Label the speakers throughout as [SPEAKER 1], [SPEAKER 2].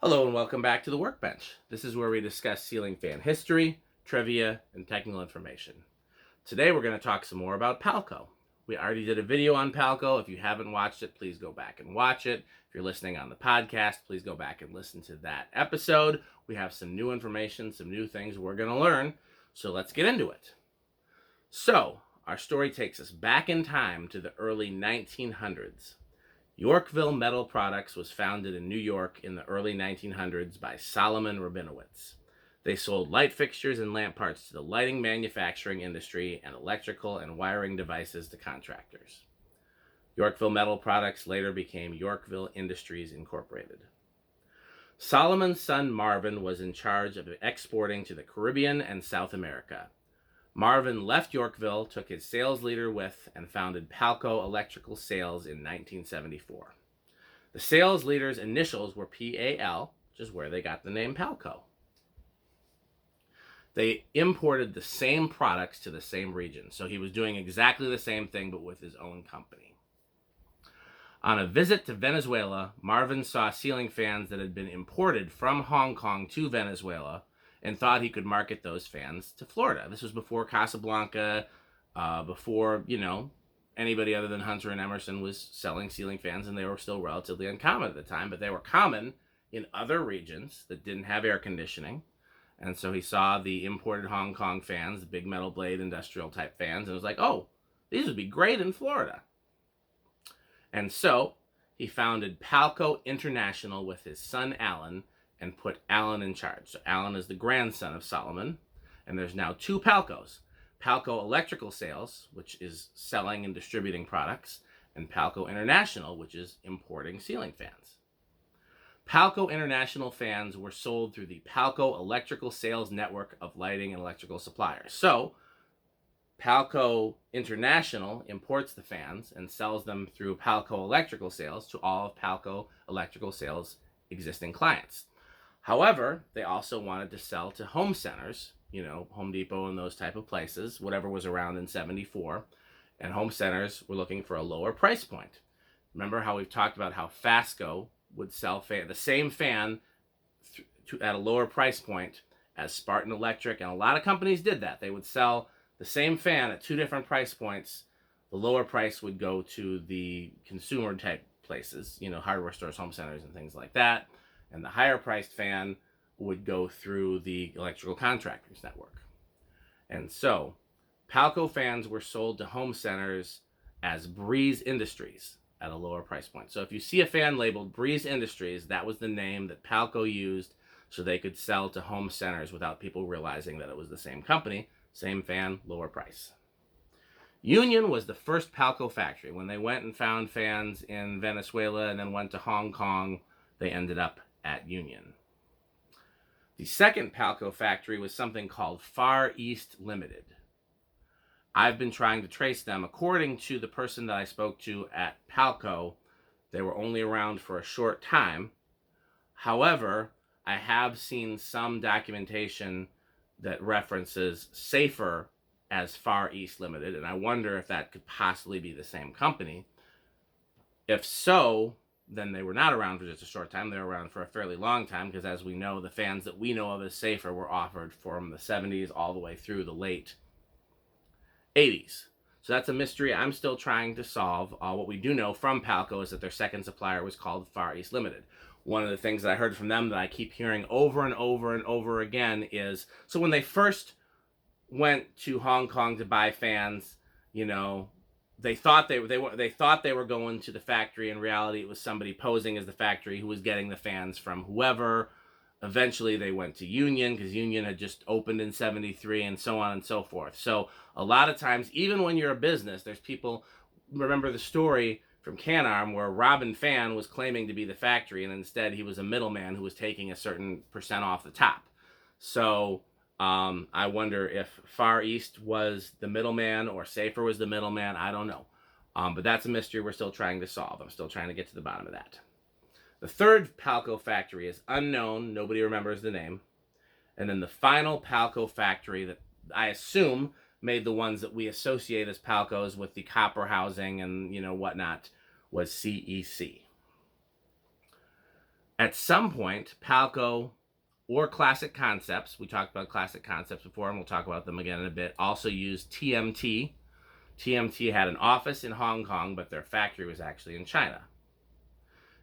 [SPEAKER 1] Hello and welcome back to the Workbench. This is where we discuss ceiling fan history, trivia, and technical information. Today we're going to talk some more about Palco. We already did a video on Palco. If you haven't watched it, please go back and watch it. If you're listening on the podcast, please go back and listen to that episode. We have some new information, some new things we're going to learn, so let's get into it. So, our story takes us back in time to the early 1900s. Yorkville Metal Products was founded in New York in the early 1900s by Solomon Rabinowitz. They sold light fixtures and lamp parts to the lighting manufacturing industry and electrical and wiring devices to contractors. Yorkville Metal Products later became Yorkville Industries Incorporated. Solomon's son Marvin was in charge of exporting to the Caribbean and South America. Marvin left Yorkville, took his sales leader with, and founded Palco Electrical Sales in 1974. The sales leader's initials were PAL, which is where they got the name Palco. They imported the same products to the same region, so he was doing exactly the same thing but with his own company. On a visit to Venezuela, Marvin saw ceiling fans that had been imported from Hong Kong to Venezuela and thought he could market those fans to Florida. This was before Casablanca, before, anybody other than Hunter and Emerson was selling ceiling fans, and they were still relatively uncommon at the time, but they were common in other regions that didn't have air conditioning. And so he saw the imported Hong Kong fans, the big metal blade industrial type fans, and was like, oh, these would be great in Florida. And so he founded Palco International with his son Alan, and put Alan in charge. So Alan is the grandson of Solomon, and there's now two Palcos. Palco Electrical Sales, which is selling and distributing products, and Palco International, which is importing ceiling fans. Palco International fans were sold through the Palco Electrical Sales network of lighting and electrical suppliers. So Palco International imports the fans and sells them through Palco Electrical Sales to all of Palco Electrical Sales' existing clients. However, they also wanted to sell to home centers, Home Depot and those type of places, whatever was around in 74, and home centers were looking for a lower price point. Remember how we've talked about how Fasco would sell the same fan at a lower price point as Spartan Electric, and a lot of companies did that. They would sell the same fan at two different price points. The lower price would go to the consumer type places, hardware stores, home centers, and things like that. And the higher priced fan would go through the electrical contractors network. And so Palco fans were sold to home centers as Breeze Industries at a lower price point. So if you see a fan labeled Breeze Industries, that was the name that Palco used so they could sell to home centers without people realizing that it was the same company, same fan, lower price. Union was the first Palco factory. When they went and found fans in Venezuela and then went to Hong Kong, they ended up at Union. The second Palco factory was something called Far East Limited. I've been trying to trace them. According to the person that I spoke to at Palco, they were only around for a short time. However, I have seen some documentation that references Safer as Far East Limited, and I wonder if that could possibly be the same company. If so, then they were not around for just a short time. They were around for a fairly long time because, as we know, the fans that we know of as Safer were offered from the 70s all the way through the late 80s. So that's a mystery I'm still trying to solve. What we do know from Palco is that their second supplier was called Far East Limited. One of the things that I heard from them that I keep hearing over and over and over again is, so when they first went to Hong Kong to buy fans, they thought they were going to the factory. In reality, it was somebody posing as the factory who was getting the fans from whoever. Eventually, they went to Union because Union had just opened in 73 and so on and so forth. So a lot of times, even when you're a business, there's people, remember the story from Can-Arm where Robin Fan was claiming to be the factory and instead he was a middleman who was taking a certain percent off the top. So I wonder if Far East was the middleman or Safer was the middleman. I don't know. But that's a mystery we're still trying to solve. I'm still trying to get to the bottom of that. The third Palco factory is unknown. Nobody remembers the name. And then the final Palco factory that I assume made the ones that we associate as Palcos with the copper housing and, whatnot, was CEC. At some point, Palco or Classic Concepts, we talked about Classic Concepts before, and we'll talk about them again in a bit, also used TMT. TMT had an office in Hong Kong, but their factory was actually in China.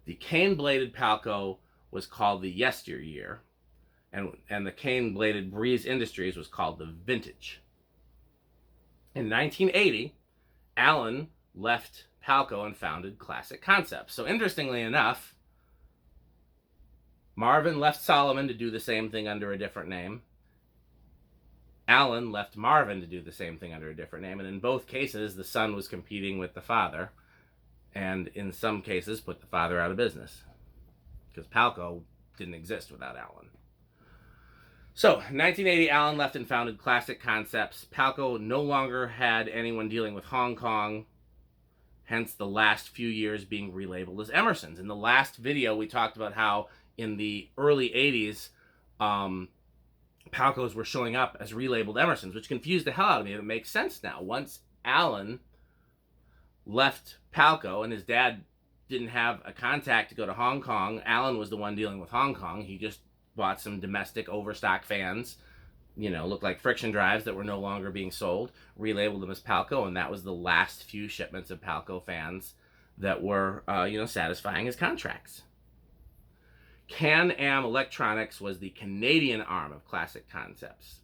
[SPEAKER 1] The cane-bladed Palco was called the Yesteryear, and the cane-bladed Breeze Industries was called the Vintage. In 1980, Allen left Palco and founded Classic Concepts. So interestingly enough, Marvin left Solomon to do the same thing under a different name. Allen left Marvin to do the same thing under a different name. And in both cases, the son was competing with the father. And in some cases, put the father out of business. Because Palco didn't exist without Allen. So, in 1980, Allen left and founded Classic Concepts. Palco no longer had anyone dealing with Hong Kong. Hence, the last few years being relabeled as Emerson's. In the last video, we talked about how in the early 80s, Palcos were showing up as relabeled Emerson's, which confused the hell out of me. It makes sense now. Once Allen left Palco and his dad didn't have a contact to go to Hong Kong, Allen was the one dealing with Hong Kong. He just bought some domestic overstock fans, you know, looked like friction drives that were no longer being sold, relabeled them as Palco, and that was the last few shipments of Palco fans that were, satisfying his contracts. Can-Am Electronics was the Canadian arm of Classic Concepts.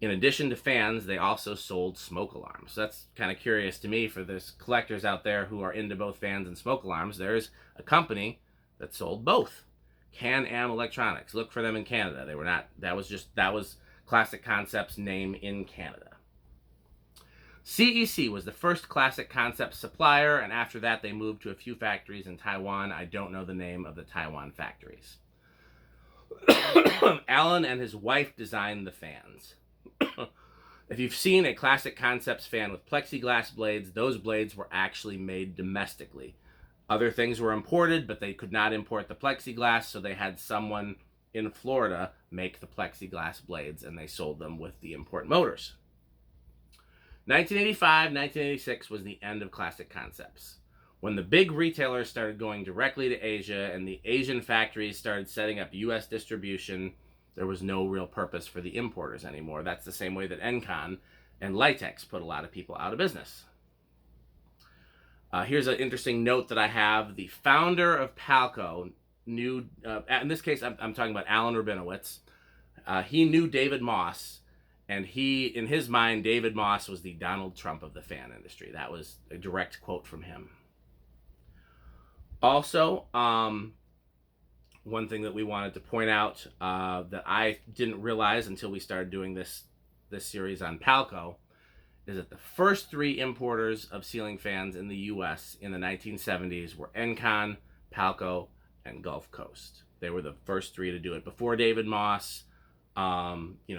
[SPEAKER 1] In addition to fans, they also sold smoke alarms. So that's kind of curious to me for those collectors out there who are into both fans and smoke alarms. There's a company that sold both. Can-Am Electronics. Look for them in Canada. They were not, that was Classic Concepts' name in Canada. CEC was the first Classic Concepts supplier, and after that they moved to a few factories in Taiwan. I don't know the name of the Taiwan factories. Allen and his wife designed the fans. If you've seen a Classic Concepts fan with plexiglass blades, those blades were actually made domestically. Other things were imported, but they could not import the plexiglass, so they had someone in Florida make the plexiglass blades, and they sold them with the import motors. 1985, 1986 was the end of Classic Concepts. When the big retailers started going directly to Asia and the Asian factories started setting up U.S. distribution, there was no real purpose for the importers anymore. That's the same way that Encon and Litex put a lot of people out of business. Here's an interesting note that I have. The founder of Palco knew, in this case I'm talking about Alan Rabinowitz, he knew David Moss. And in his mind, David Moss was the Donald Trump of the fan industry. That was a direct quote from him. Also, one thing that we wanted to point out that I didn't realize until we started doing this series on Palco is that the first three importers of ceiling fans in the U.S. in the 1970s were Encon, Palco, and Gulf Coast. They were the first three to do it. Before David Moss,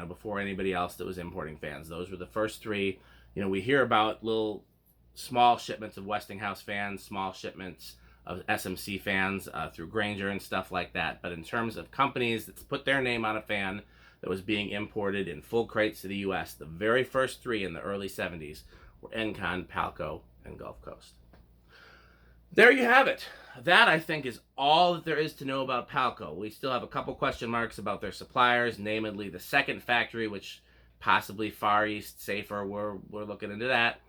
[SPEAKER 1] before anybody else that was importing fans. Those were the first three. You know, we hear about little small shipments of Westinghouse fans, small shipments of SMC fans through Granger and stuff like that. But in terms of companies that put their name on a fan that was being imported in full crates to the U.S., the very first three in the early 70s were Encon, Palco, and Gulf Coast. There you have it. That, I think, is all that there is to know about Palco. We still have a couple question marks about their suppliers, namely the second factory, which possibly Far East, Safer, we're looking into that,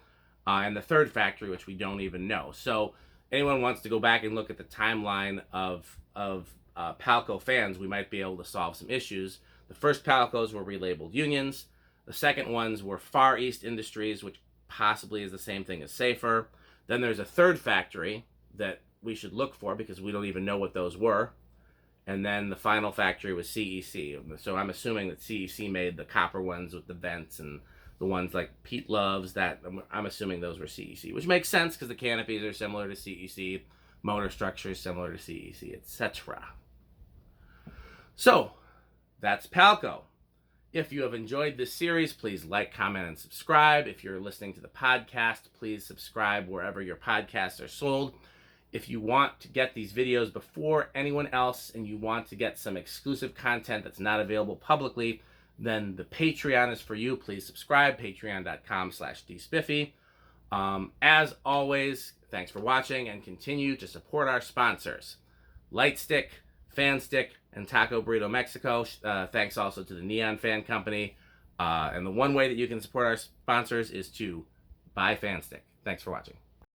[SPEAKER 1] and the third factory, which we don't even know. So anyone wants to go back and look at the timeline of Palco fans, we might be able to solve some issues. The first Palcos were relabeled Unions. The second ones were Far East Industries, which possibly is the same thing as Safer. Then there's a third factory that we should look for because we don't even know what those were. And then the final factory was CEC. So I'm assuming that CEC made the copper ones with the vents and the ones like Pete loves. That I'm assuming those were CEC, which makes sense because the canopies are similar to CEC, motor structures similar to CEC, etc. So that's Palco. If you have enjoyed this series, please like, comment, and subscribe. If you're listening to the podcast, please subscribe wherever your podcasts are sold. If you want to get these videos before anyone else and you want to get some exclusive content that's not available publicly, then the Patreon is for you. Please subscribe, patreon.com/dspiffy. As always, thanks for watching and continue to support our sponsors. Lightstick, Fan Stick, and Taco Burrito Mexico. Thanks also to the Neon Fan Company. And the one way that you can support our sponsors is to buy Fan Stick. Thanks for watching.